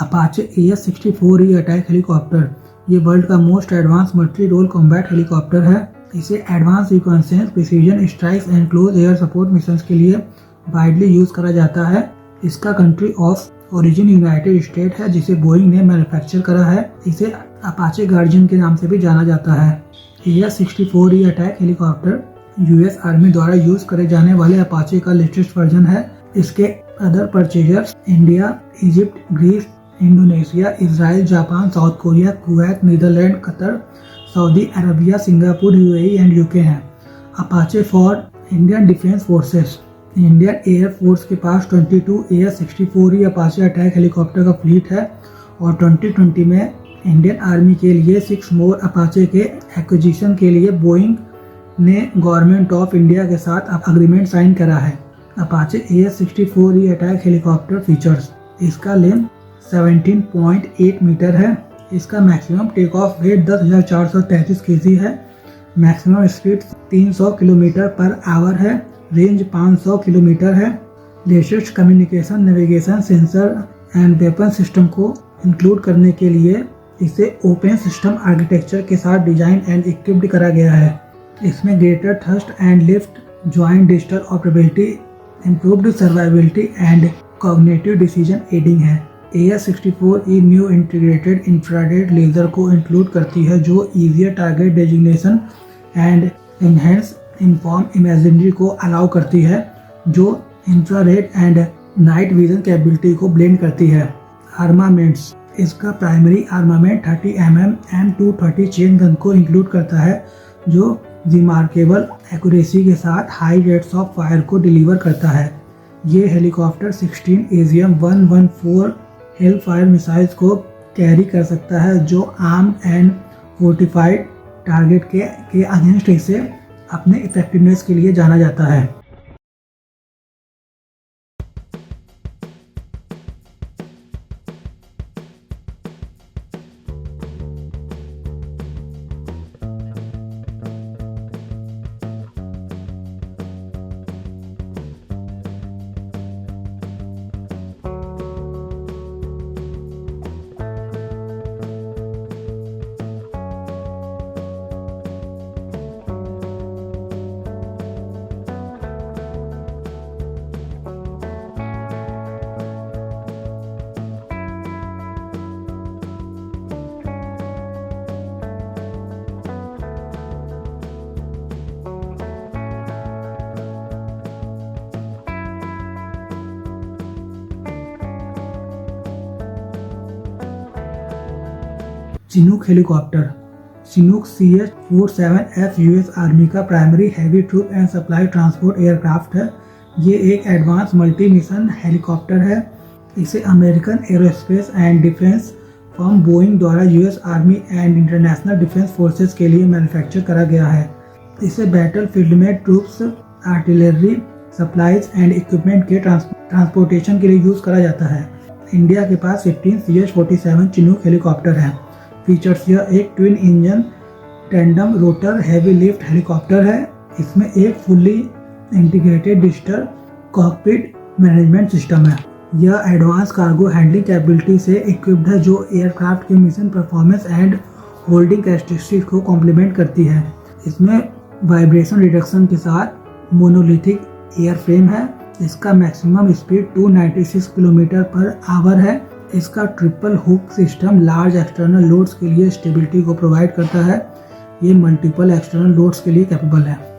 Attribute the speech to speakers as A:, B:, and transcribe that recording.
A: Apache AS-64E attack helicopter ये world का most advance multi role combat helicopter है। इसे advance reconnaissance precision strikes and close air support missions के लिए widely use करा जाता है। इसका country of origin United State है, जिसे बोइंग ने मैन्युफैक्चर करा है। इसे अपाचे गार्जियन के नाम से भी जाना जाता है। AS-64E attack helicopter US army द्वारा यूज करे जाने वाले अपाचे का लेटेस्ट वर्जन है। इसके other purchasers India, Egypt, Greece, Indonesia, Israel, Japan, South Korea, Kuwait, Netherland, Qatar, Saudi Arabia, Singapore, UAE and UK हैं। Apache for Indian defence forces Indian air force के पास 22 AS-64E Apache attack helicopter का fleet है और 2020 में Indian army के लिए 6 मोर Apache के एक्विजिशन के लिए बोइंग ने गवर्नमेंट ऑफ इंडिया के साथ अग्रीमेंट साइन करा है। Apache AS-64E attack helicopter features, इसका लेंथ 17.8 मीटर है। इसका maximum take off weight 10,433 kg है। Maximum speed 300 kilometre per hour है। रेंज 500 किलोमीटर है। Latest communication, navigation, sensor and weapon system को इंक्लूड करने के लिए इसे ओपन सिस्टम आर्किटेक्चर के साथ डिजाइन एंड इक्विप्ड करा गया है। इसमें greater thrust and lift, joint digital operability, improved survivability and cognitive decision aiding है। AS-64E new integrated infrared laser को इंक्लूड करती है, जो easier target designation and enhance inform imaginary को अलाउ करती है, जो infrared and night vision capability को ब्लेंड करती है। आर्मामेंट्स, इसका primary armament 30 mm M230 chain gun को इंक्लूड करता है, जो रिमार्केबल एक्यूरेसी के साथ हाई रेट्स ऑफ फायर को डिलीवर करता है। ये हेलीकॉप्टर 16 AGM-114 हेलफायर मिसाइल्स को कैरी कर सकता है, जो आर्म्ड एंड फोर्टिफाइड टारगेट के अगेंस्ट इसे अपने इफेक्टिवनेस के लिए जाना जाता है। Chinook helicopter, Chinook CH-47F US army का primary heavy troop and supply transport aircraft है। ये एक एडवांस मल्टी मिशन हेलीकॉप्टर है। इसे American aerospace and defence firm Boeing द्वारा US army and international defence forces के लिए मैन्युफैक्चर करा गया है। इसे बैटल फील्ड में troops, artillery, supplies and equipment के ट्रांसपोर्टेशन के लिए यूज करा जाता है। इंडिया के पास 15 CH-47 चिनूक हेलीकॉप्टर है। फीचर्स, यह एक twin engine tandem rotor heavy lift helicopter है। इसमें एक fully integrated digital cockpit management system है। यह एडवांस कार्गो हैंडलिंग कैपेबिलिटी से इक्विप्ड है, जो एयरक्राफ्ट के mission performance and holding characteristics को कॉम्प्लीमेंट करती है। इसमें वाइब्रेशन रिडक्शन के साथ मोनोलिथिक एयर फ्रेम है। इसका maximum speed 296 kilometre per hour है। इसका triple hook system large external loads के लिए स्टेबिलिटी को प्रोवाइड करता है। ये मल्टीपल एक्सटर्नल लोड्स के लिए कैपेबल है।